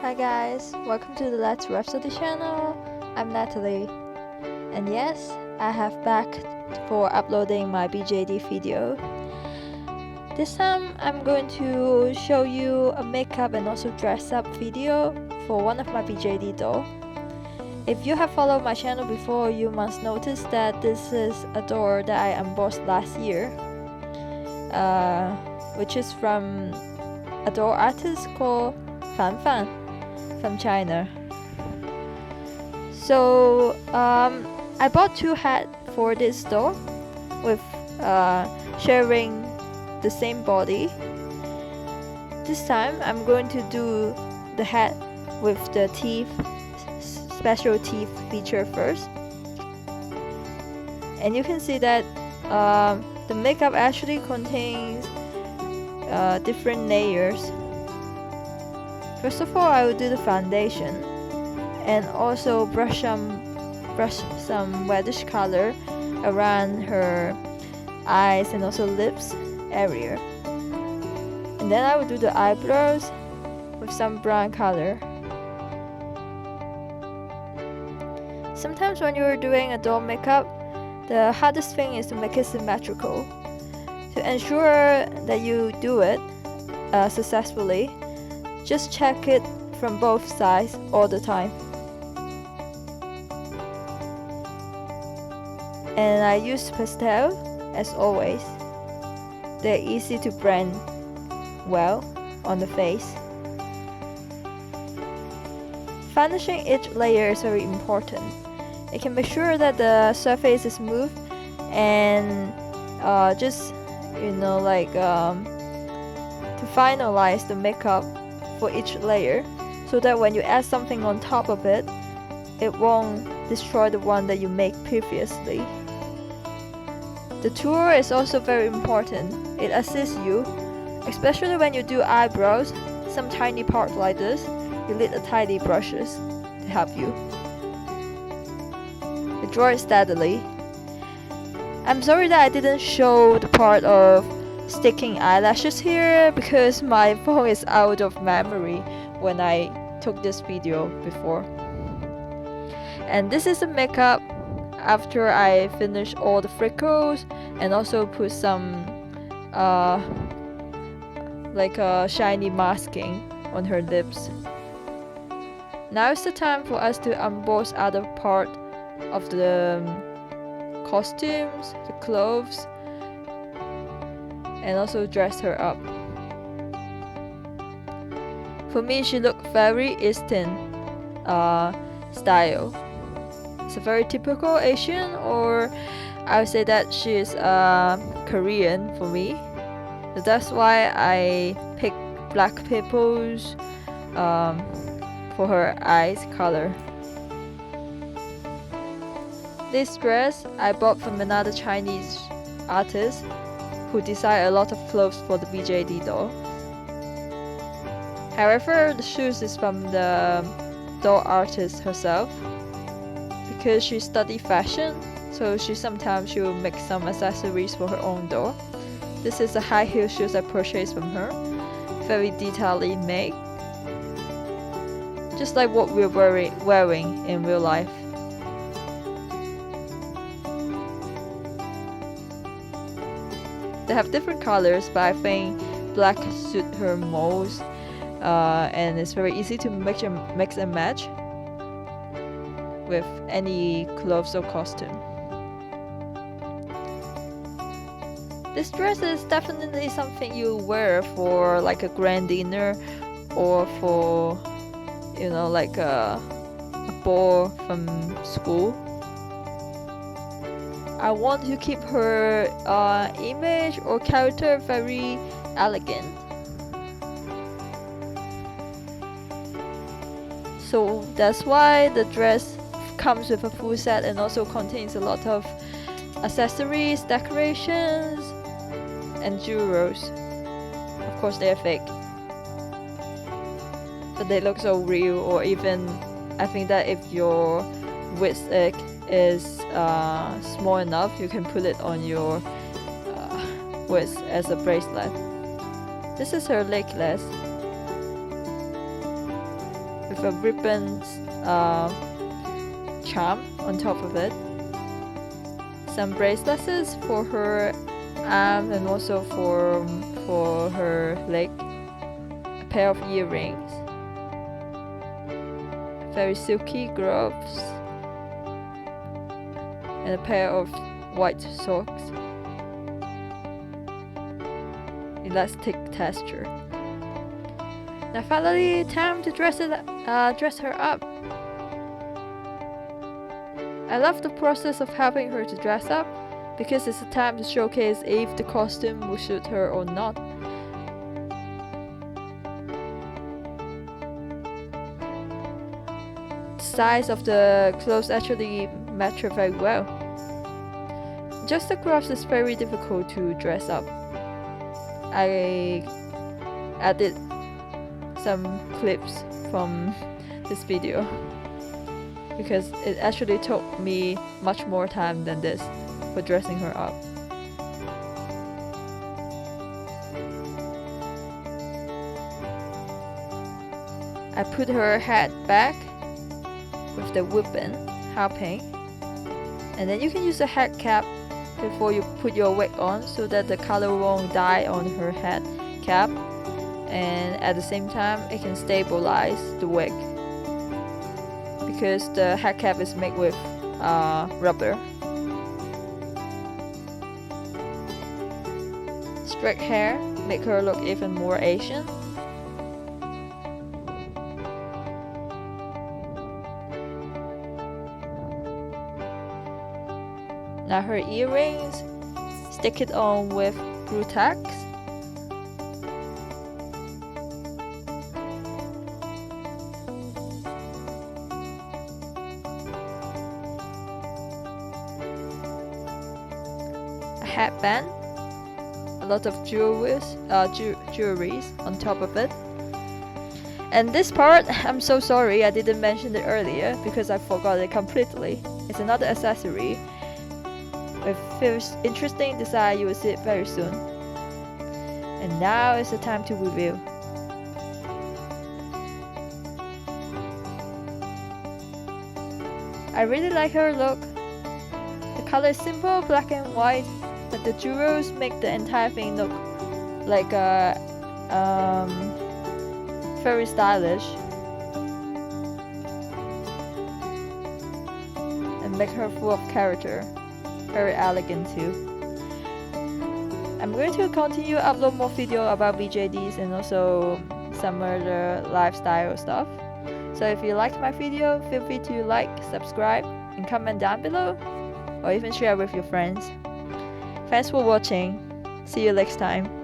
Hi guys, welcome to the Let's Rhapsody channel. I'm Natalie, and yes, I have back for uploading my BJD video. This time I'm going to show you a makeup and also dress up video for one of my BJD doll. If you have followed my channel before, you must notice that this is a doll that I unboxed last year, which is from a doll artist called FAN帆from China. So I bought two hats for this doll with sharing the same body. This time I'm going to do the hat with the teeth, special teeth feature first, and you can see that the makeup actually contains different layers. First of all, I will do the foundation and also brush some reddish color around her eyes and also lips area. And then I will do the eyebrows with some brown color. Sometimes when you're doing a doll makeup, the hardest thing is to make it symmetrical. To ensure that you do it successfully, just check it from both sides all the time. And I use pastel as always. They're easy to blend well on the face. Finishing each layer is very important. It can make sure that the surface is smooth and just to finalize the makeup for each layer, so that when you add something on top of it, it won't destroy the one that you made previously. The tool is also very important. It assists you, especially when you do eyebrows, some tiny part like this. You need a tiny brushes to help you. You draw it steadily. I'm sorry that I didn't show the part of sticking eyelashes here because my phone is out of memory when I took this video before. And this is the makeup after I finish all the freckles and also put some shiny masking on her lips. Now is the time for us to unbox other part of the costumes, the clothes, and also dress her up. For me, she looked very Eastern style. It's a very typical Asian, or I would say that she's Korean for me. So that's why I picked black pupils for her eyes color. This dress I bought from another Chinese artist who designed a lot of clothes for the BJD doll. However, the shoes is from the doll artist herself, because she studied fashion, so sometimes she will make some accessories for her own doll. This is a high heel shoes I purchased from her, very detailedly made, just like what we're wearing in real life. They have different colors, but I think black suit her most, and it's very easy to mix and match with any clothes or costume. This dress is definitely something you wear for like a grand dinner, or for a ball from school. I want to keep her image or character very elegant. So that's why the dress comes with a full set and also contains a lot of accessories, decorations, and jewels. Of course, they're fake, but they look so real. Or even, I think that if your wrist is small enough, you can put it on your wrist as a bracelet. This is her necklace. with a ribbon charm on top of it. Some bracelets for her arm and also for her leg. A pair of earrings. Very silky gloves. And a pair of white socks. Elastic texture. Now finally, time to dress her up. I love the process of helping her to dress up because it's a time to showcase if the costume will suit her or not. The size of the clothes actually match her very well. Just the gloves is very difficult to dress up. I added some clips from this video because it actually took me much more time than this for dressing her up. I put her head back with the ribbon helping, and then you can use a head cap before you put your wig on so that the color won't die on her head cap, and at the same time it can stabilize the wig because the head cap is made with rubber. Straight hair make her look even more Asian. Now her earrings, stick it on with blue tacks. A headband, a lot of jewelries on top of it. And this part, I'm so sorry I didn't mention it earlier because I forgot it completely. It's another accessory. With first interesting design, you will see it very soon. And now is the time to review. I really like her look. The color is simple, black and white, but the jewels make the entire thing look like very stylish and make her full of character. Very elegant too. I'm going to continue upload more video about BJDs and also some other lifestyle stuff. So if you liked my video, feel free to like, subscribe, and comment down below, or even share with your friends. Thanks for watching. See you next time.